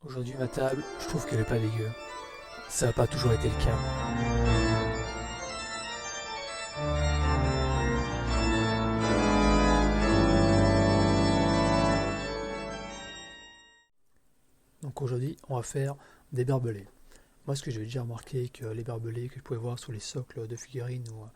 Aujourd'hui, ma table, je trouve qu'elle est pas dégueu. Ça n'a pas toujours été le cas. Donc aujourd'hui, on va faire des barbelés. Moi, ce que j'avais déjà remarqué, que les barbelés que je pouvais voir sur les socles de figurines ou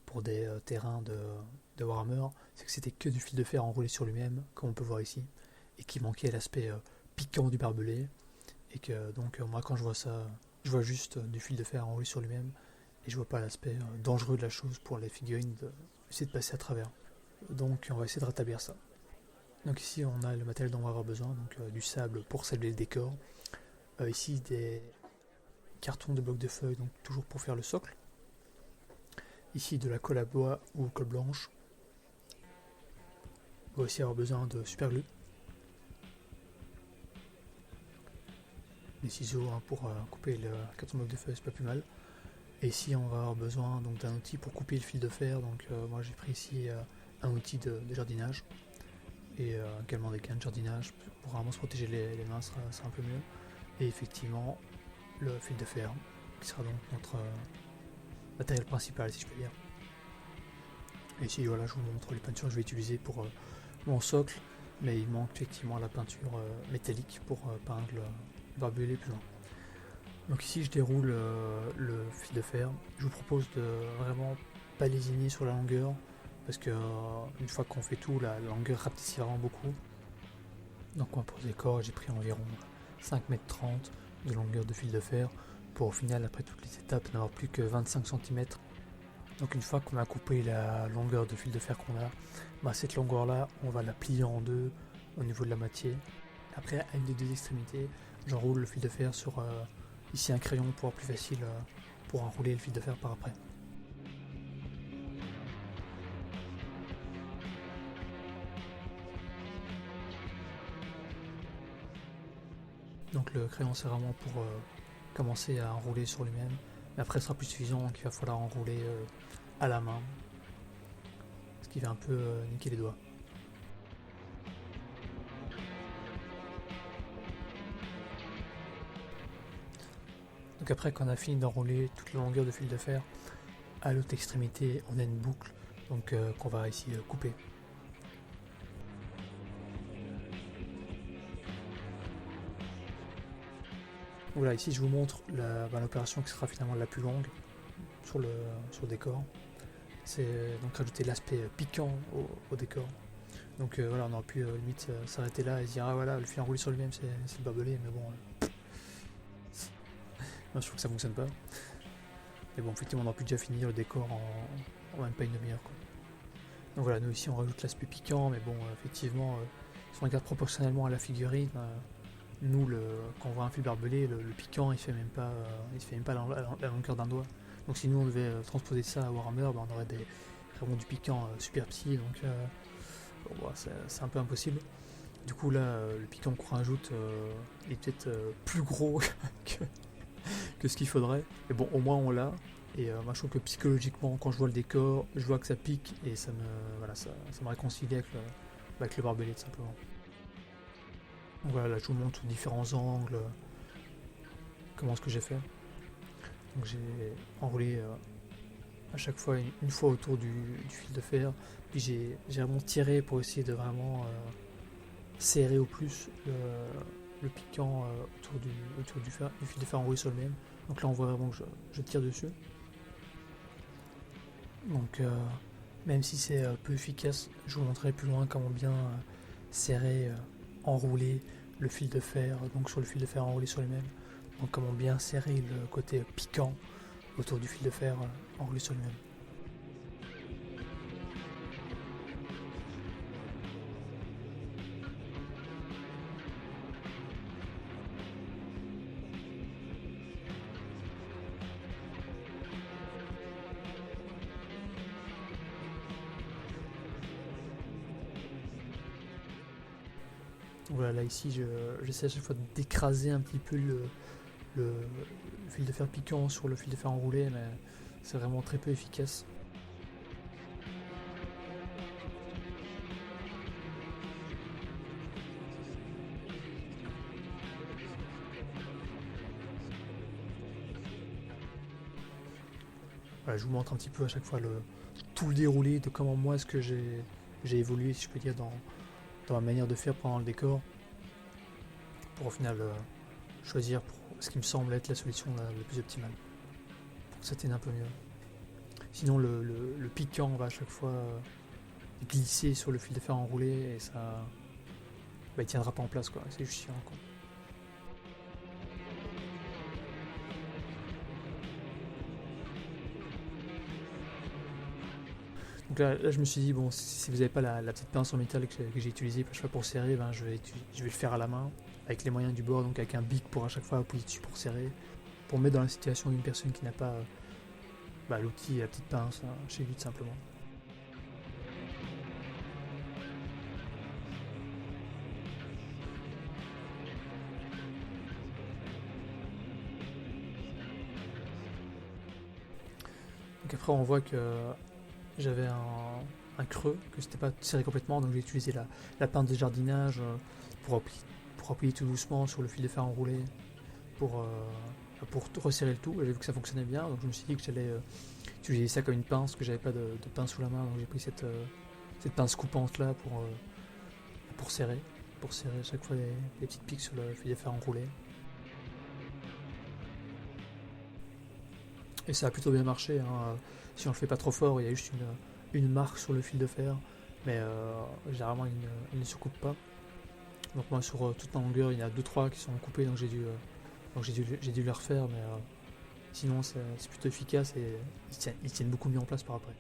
pour des terrains de Warhammer, c'est que c'était que du fil de fer enroulé sur lui-même, comme on peut voir ici, et qui manquait l'aspect piquant du barbelé. Et que donc moi, quand je vois ça, je vois juste du fil de fer enroulé sur lui-même, et je vois pas l'aspect dangereux de la chose pour les figurines d'essayer de passer à travers. Donc on va essayer de rétablir ça. Donc ici on a le matériel dont on va avoir besoin, donc du sable pour sabler le décor. Ici des cartons de blocs de feuilles, donc toujours pour faire le socle. Ici de la colle à bois ou colle blanche. On va aussi avoir besoin de super glue. Des ciseaux pour couper le carton de blocs de feuilles, c'est pas plus mal. Et ici on va avoir besoin donc d'un outil pour couper le fil de fer, donc moi j'ai pris ici un outil de jardinage et également des cannes de jardinage pour vraiment se protéger les mains, sera un peu mieux. Et effectivement le fil de fer qui sera donc notre matériel principal, si je peux dire. Et ici voilà, je vous montre les peintures que je vais utiliser pour mon socle, mais il manque effectivement la peinture métallique pour peindre le barbelé plus loin. Donc ici je déroule le fil de fer. Je vous propose de vraiment pas lésiner sur la longueur parce que une fois qu'on fait tout, la longueur rapetit vraiment beaucoup. Donc moi pour le décor j'ai pris environ 5,30 m de longueur de fil de fer pour au final après toutes les étapes n'avoir plus que 25 cm. Donc une fois qu'on a coupé la longueur de fil de fer qu'on a, cette longueur là on va la plier en deux au niveau de la moitié. Après à une des deux extrémités j'enroule le fil de fer sur ici un crayon pour avoir plus facile pour enrouler le fil de fer par après. Donc le crayon c'est vraiment pour commencer à enrouler sur lui-même. Mais après ce sera plus suffisant, donc il va falloir enrouler à la main. Ce qui va un peu niquer les doigts. Donc après qu'on a fini d'enrouler toute la longueur de fil de fer, à l'autre extrémité on a une boucle donc qu'on va ici couper. Voilà, ici je vous montre l'opération qui sera finalement la plus longue sur le décor. C'est donc rajouter l'aspect piquant au décor. Donc voilà, on aurait pu limite s'arrêter là et se dire ah voilà, le fil enroulé sur lui-même c'est le barbelé, mais bon, moi, je trouve que ça fonctionne pas. Mais bon, effectivement, on aurait pu déjà finir le décor en même pas une demi-heure. Donc voilà, nous ici on rajoute l'aspect piquant, mais bon, effectivement, si on regarde proportionnellement à la figurine, nous, quand on voit un fil barbelé, le piquant il fait même pas la longueur d'un doigt. Donc si nous on devait transposer ça à Warhammer, on aurait vraiment du piquant super psy, donc c'est un peu impossible. Du coup là, le piquant qu'on rajoute est peut-être plus gros que ce qu'il faudrait. Mais bon, au moins on l'a. Et moi je trouve que psychologiquement, quand je vois le décor, je vois que ça pique et ça me réconcilie avec le barbelé tout simplement. Donc voilà, là je vous montre différents angles, comment est-ce que j'ai fait. Donc j'ai enroulé à chaque fois une fois autour du fil de fer, puis j'ai vraiment tiré pour essayer de vraiment serrer au plus le piquant autour du fil de fer enroulé sur le même. Donc là on voit vraiment que je tire dessus. Donc même si c'est peu efficace, je vous montrerai plus loin comment bien serrer, enrouler le fil de fer, donc sur le fil de fer enroulé sur lui-même. Donc comment bien serrer le côté piquant autour du fil de fer enroulé sur lui-même. Voilà, là ici j'essaie à chaque fois d'écraser un petit peu le fil de fer piquant sur le fil de fer enroulé, mais c'est vraiment très peu efficace. voilà, je vous montre un petit peu à chaque fois tout le déroulé de comment moi est-ce que j'ai évolué, si je peux dire, dans ma manière de faire pendant le décor, pour au final choisir ce qui me semble être la solution la plus optimale, pour que ça tienne un peu mieux. Sinon le piquant va à chaque fois glisser sur le fil de fer enroulé et ça, il tiendra pas en place, quoi. C'est juste chiant, quoi. Donc là, je me suis dit, bon, si vous n'avez pas la petite pince en métal que j'ai utilisée à chaque fois pour serrer, je vais le faire à la main, avec les moyens du bord, donc avec un bic pour à chaque fois appuyer dessus pour serrer, pour me mettre dans la situation d'une personne qui n'a pas l'outil et la petite pince chez lui, tout simplement. Donc après, on voit que j'avais un creux, que c'était pas serré complètement, donc j'ai utilisé la pince de jardinage pour appuyer tout doucement sur le fil de fer enroulé, pour resserrer le tout. J'ai vu que ça fonctionnait bien, donc je me suis dit que j'allais utiliser ça comme une pince, que j'avais pas de pince sous la main, donc j'ai pris cette pince coupante là pour serrer à chaque fois les petites piques sur le fil de fer enroulé. Et ça a plutôt bien marché, hein. Si on le fait pas trop fort, il y a juste une marque sur le fil de fer, mais généralement il ne se coupe pas. Donc moi sur toute ma longueur, il y en a 2-3 qui sont coupés, donc j'ai dû les refaire, mais sinon c'est plutôt efficace et ils tiennent beaucoup mieux en place par après.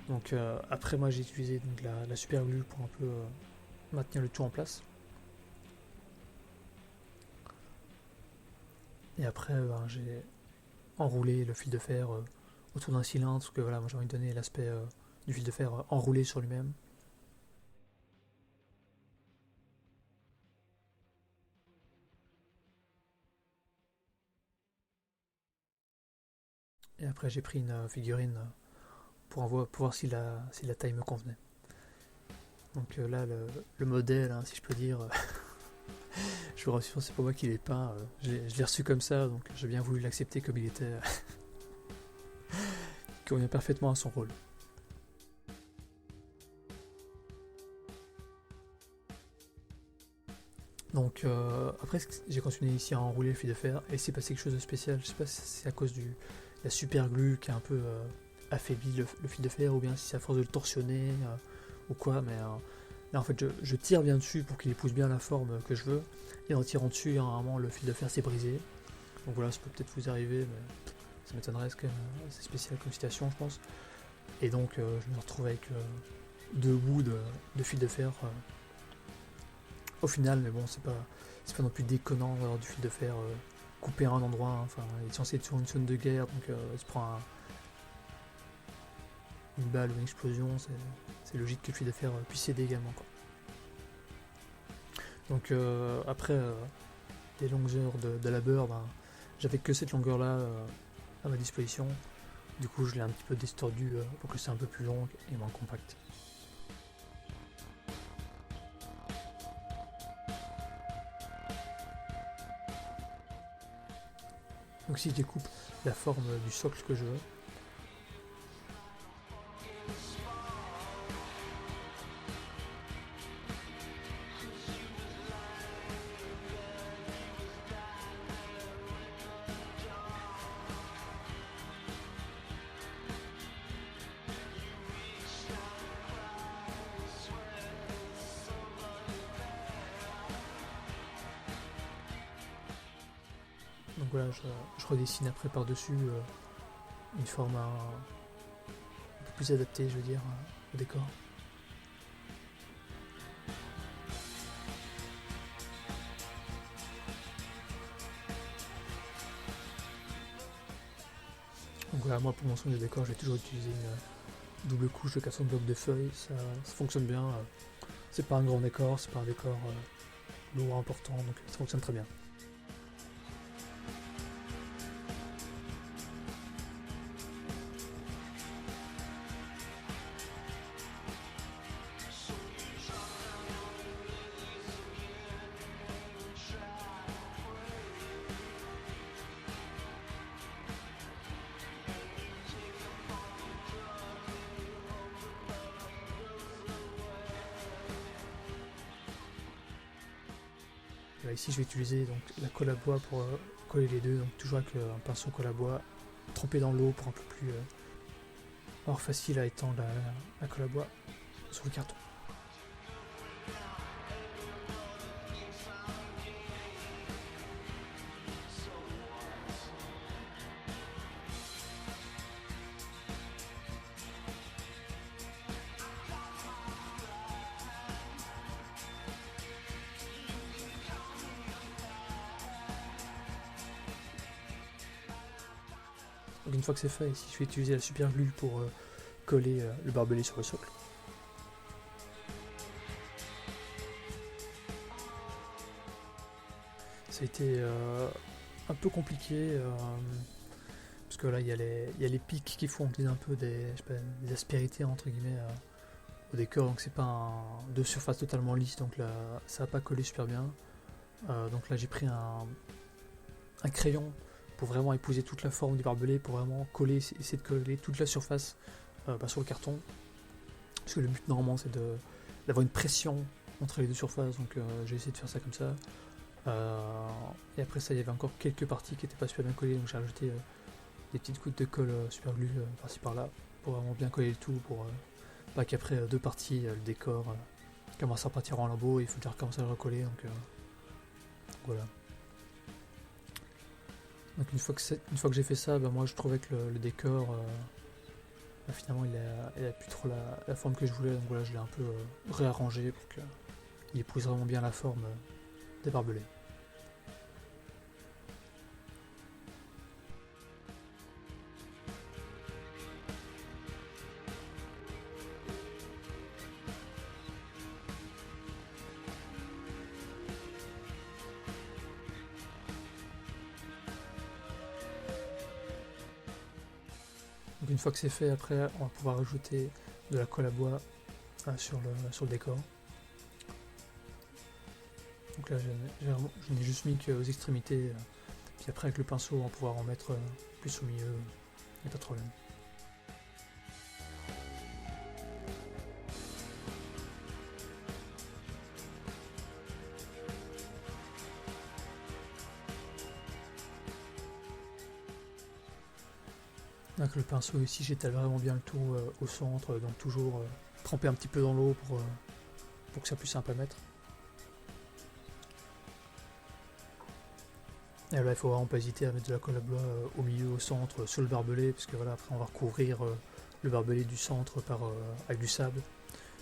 Donc après moi j'ai utilisé donc, la super glue pour un peu maintenir le tout en place. Et après j'ai enroulé le fil de fer autour d'un cylindre, parce que voilà, moi j'ai envie de donner l'aspect du fil de fer enroulé sur lui-même. Et après j'ai pris une figurine pour voir si la taille me convenait. Donc là le modèle, hein, si je peux dire, je vous rassure, c'est pas moi qui l'ai peint, je l'ai reçu comme ça, donc j'ai bien voulu l'accepter comme il était, qui convient parfaitement à son rôle. Donc après j'ai continué ici à enrouler le fil de fer et c'est passé quelque chose de spécial. Je sais pas si c'est à cause de la super glue qui a un peu affaibli le fil de fer ou bien si c'est à force de le torsionner ou quoi, mais là en fait je tire bien dessus pour qu'il épouse bien la forme que je veux et en tirant dessus normalement le fil de fer s'est brisé. Donc voilà, ça peut peut-être vous arriver, mais ça m'étonnerait, c'est quand même assez spécial comme situation je pense. Et donc je me retrouve avec 2 bouts de fil de fer au final, mais bon, c'est pas non plus déconnant d'avoir du fil de fer coupé à un endroit, hein. Enfin, il est censé être sur une zone de guerre, donc il se prend une balle ou une explosion, c'est logique que le fil de fer puisse aider également, quoi. Donc après des longues heures de labeur, j'avais que cette longueur-là à ma disposition. Du coup, je l'ai un petit peu distordu pour que c'est un peu plus long et moins compact. Donc si je découpe la forme du socle que je veux, donc voilà, je redessine après par-dessus une forme un peu plus adaptée, je veux dire, au décor. Donc voilà, moi pour mon son de décor, j'ai toujours utilisé une double couche de 400 blocs de feuilles, ça fonctionne bien. C'est pas un grand décor, c'est pas un décor lourd, important, donc ça fonctionne très bien. Là, ici je vais utiliser donc, la colle à bois pour coller les deux, donc toujours avec un pinceau colle à bois trempé dans l'eau pour un peu plus avoir facile à étendre la colle à bois sur le carton. Donc une fois que c'est fait, ici je vais utiliser la super glue pour coller le barbelé sur le socle. Ça a été un peu compliqué parce que là il y a les pics qui font un peu des aspérités entre guillemets au décor, donc c'est pas de surface totalement lisse, donc là ça va pas coller super bien. Donc là j'ai pris un crayon pour vraiment épouser toute la forme du barbelé, pour vraiment essayer de coller toute la surface sur le carton. Parce que le but normalement c'est d'avoir une pression entre les deux surfaces, donc j'ai essayé de faire ça comme ça. Et après ça il y avait encore quelques parties qui n'étaient pas super bien collées, donc j'ai rajouté des petites gouttes de colle super glue par-ci par-là pour vraiment bien coller le tout, pour pas qu'après deux parties le décor commence à partir en lambeaux et il faut déjà recommencer à le recoller, donc voilà. Donc une fois que j'ai fait ça, moi je trouvais que le décor finalement il a plus trop la forme que je voulais, donc voilà, je l'ai un peu réarrangé pour qu'il épouse vraiment bien la forme des barbelés. Donc une fois que c'est fait, après on va pouvoir ajouter de la colle à bois sur le décor. Donc là je n'ai juste mis qu'aux extrémités, puis après avec le pinceau on va pouvoir en mettre plus au milieu, il n'y a pas de problème. Avec le pinceau ici j'étale vraiment bien le tout au centre, donc toujours tremper un petit peu dans l'eau pour que ça puisse un peu mettre. Et là il faut vraiment pas hésiter à mettre de la colle à bois au milieu, au centre, sur le barbelé, parce que voilà, après on va recouvrir le barbelé du centre avec du sable.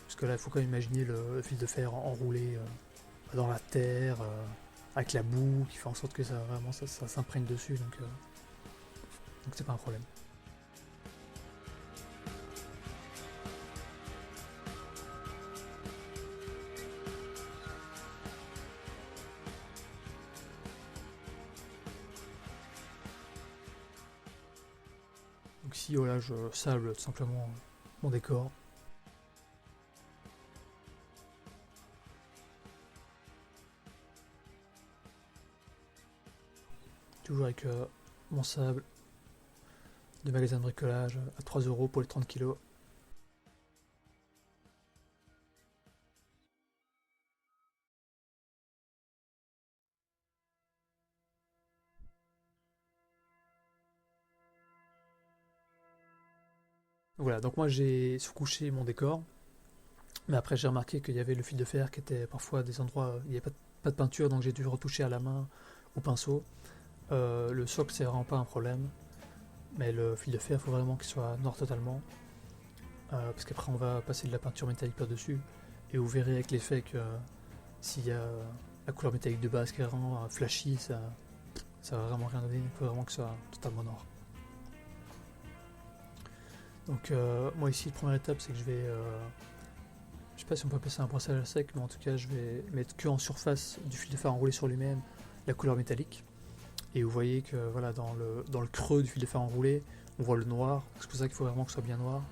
Parce que là il faut quand même imaginer le fil de fer enroulé dans la terre, avec la boue qui fait en sorte que ça s'imprègne dessus, donc c'est pas un problème. Donc ici voilà, je sable tout simplement mon décor. Toujours avec mon sable de magasin de bricolage à 3€ pour les 30 kg. Voilà, donc moi j'ai surcouché mon décor, mais après j'ai remarqué qu'il y avait le fil de fer qui était parfois à des endroits où il n'y avait pas de peinture, donc j'ai dû retoucher à la main au pinceau. Le socle c'est vraiment pas un problème, mais le fil de fer il faut vraiment qu'il soit noir totalement, parce qu'après on va passer de la peinture métallique par-dessus, et vous verrez avec l'effet que s'il y a la couleur métallique de base qui est vraiment flashy, ça va vraiment rien donner, il faut vraiment que ce soit totalement noir. Donc moi ici la première étape c'est que je vais sais pas si on peut appeler ça un brossage à sec, mais en tout cas je vais mettre que en surface du fil de fer enroulé sur lui-même la couleur métallique. Et vous voyez que voilà, dans le creux du fil de fer enroulé, on voit le noir. C'est pour ça qu'il faut vraiment que ce soit bien noir.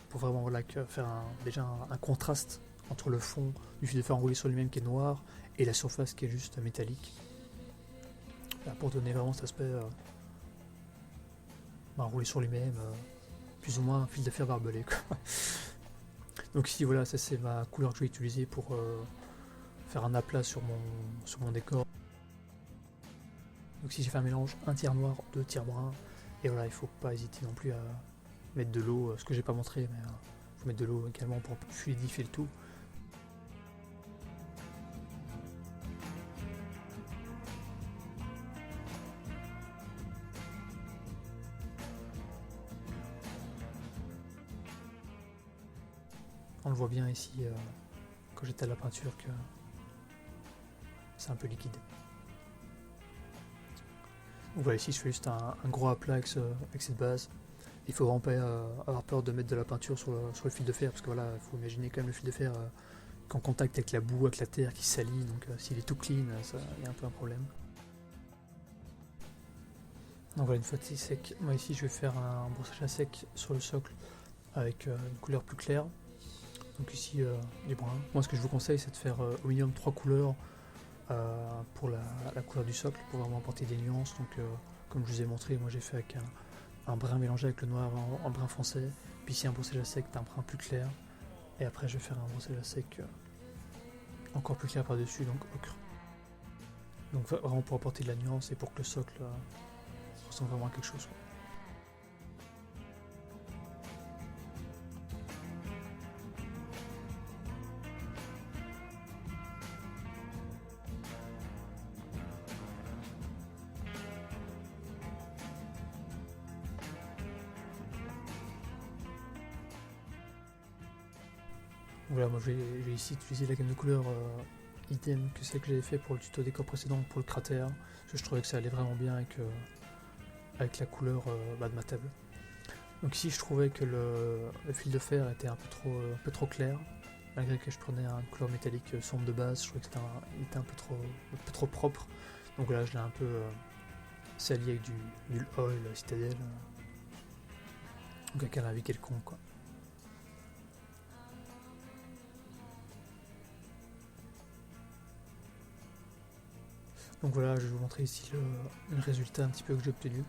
Pour vraiment voilà, faire déjà un contraste entre le fond du fil de fer enroulé sur lui-même qui est noir et la surface qui est juste métallique. Là, pour donner vraiment cet aspect enroulé sur lui-même, plus ou moins un fil de fer barbelé, quoi. Donc ici voilà, ça c'est ma couleur que je vais utiliser pour faire un aplat sur mon décor. Donc si j'ai fait un mélange, un tiers noir, deux tiers brun, et voilà, il faut pas hésiter non plus à mettre de l'eau, ce que j'ai pas montré, mais il faut mettre de l'eau également pour fluidifier le tout. On le voit bien ici, quand j'étale la peinture, que c'est un peu liquide. Donc voilà, ici je fais juste un gros aplat avec cette base. Il faut vraiment pas avoir peur de mettre de la peinture sur le fil de fer, parce que voilà, il faut imaginer quand même le fil de fer qu'en contact avec la boue, avec la terre qui salit, donc s'il est tout clean, il y a un peu un problème. Donc voilà, une fois que c'est sec, moi ici je vais faire un brossage à sec sur le socle avec une couleur plus claire. Donc ici les bruns. Moi ce que je vous conseille c'est de faire au minimum 3 couleurs pour la couleur du socle, pour vraiment apporter des nuances. Donc comme je vous ai montré, moi j'ai fait avec un brun mélangé avec le noir en brun foncé, puis ici un brossage à sec d'un brun plus clair, et après je vais faire un brossage à sec encore plus clair par dessus, donc ocre. Donc vraiment pour apporter de la nuance et pour que le socle ressemble vraiment à quelque chose. Voilà, moi je vais ici utiliser la gamme de couleurs idem que celle que j'avais fait pour le tuto décor précédent pour le cratère, parce que je trouvais que ça allait vraiment bien avec la couleur de ma table. Donc ici je trouvais que le fil de fer était un peu trop clair, malgré que je prenais une couleur métallique sombre de base, je trouvais que il était un peu trop propre. Donc là je l'ai un peu sali avec du oil citadelle, donc avec un avis quelconque quoi. Donc voilà, je vais vous montrer ici le résultat un petit peu que j'ai obtenu.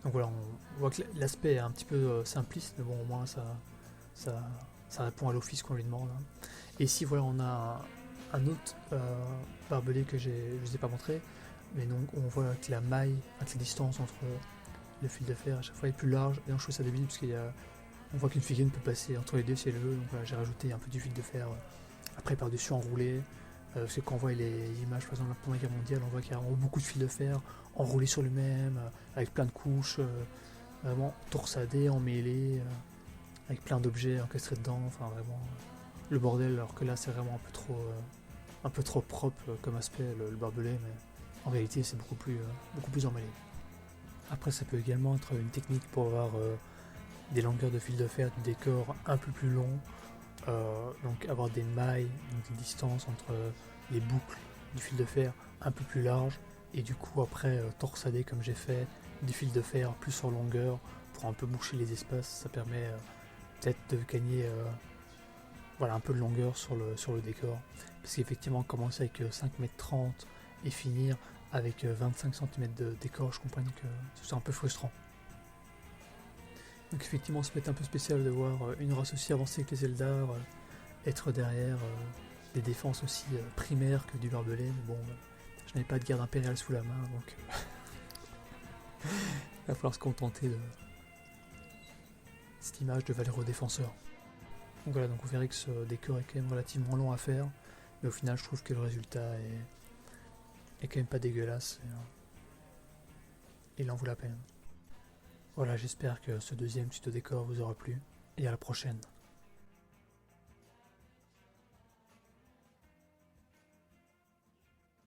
Donc voilà, on voit que l'aspect est un petit peu simpliste, mais bon au moins ça répond à l'office qu'on lui demande. Et ici voilà, on a un autre barbelé que je ne vous ai pas montré, mais donc on voit que la maille, avec la distance entre le fil de fer à chaque fois est plus large, et donc je trouve ça débile parce on voit qu'une figurine peut passer entre les deux si elle veut, donc voilà, j'ai rajouté un peu du fil de fer après par-dessus enroulé. Parce que quand on voit les images, par exemple, de la Première Guerre mondiale, on voit qu'il y a vraiment beaucoup de fils de fer enroulés sur lui-même, avec plein de couches, vraiment torsadés, emmêlés, avec plein d'objets encastrés dedans, enfin vraiment le bordel, alors que là c'est vraiment un peu trop propre comme aspect, le barbelé, mais en réalité c'est beaucoup plus emmêlé. Après ça peut également être une technique pour avoir des longueurs de fil de fer du décor un peu plus longs, donc avoir des mailles, donc des distances entre les boucles du fil de fer un peu plus larges, et du coup après torsader comme j'ai fait des fils de fer plus en longueur pour un peu boucher les espaces. Ça permet peut-être de gagner un peu de longueur sur le décor, parce qu'effectivement commencer avec 5,30 m et finir avec 25 cm de décor, je comprends que c'est un peu frustrant. Donc effectivement, ça peut être un peu spécial de voir une race aussi avancée que les Eldar être derrière des défenses aussi primaires que du barbelé. Mais bon, je n'avais pas de garde impériale sous la main, donc il va falloir se contenter de cette image de valeureux défenseur. Donc voilà, donc vous verrez que ce décor est quand même relativement long à faire, mais au final je trouve que le résultat est quand même pas dégueulasse, et il en vaut la peine. Voilà, j'espère que ce deuxième tuto décor vous aura plu, et à la prochaine.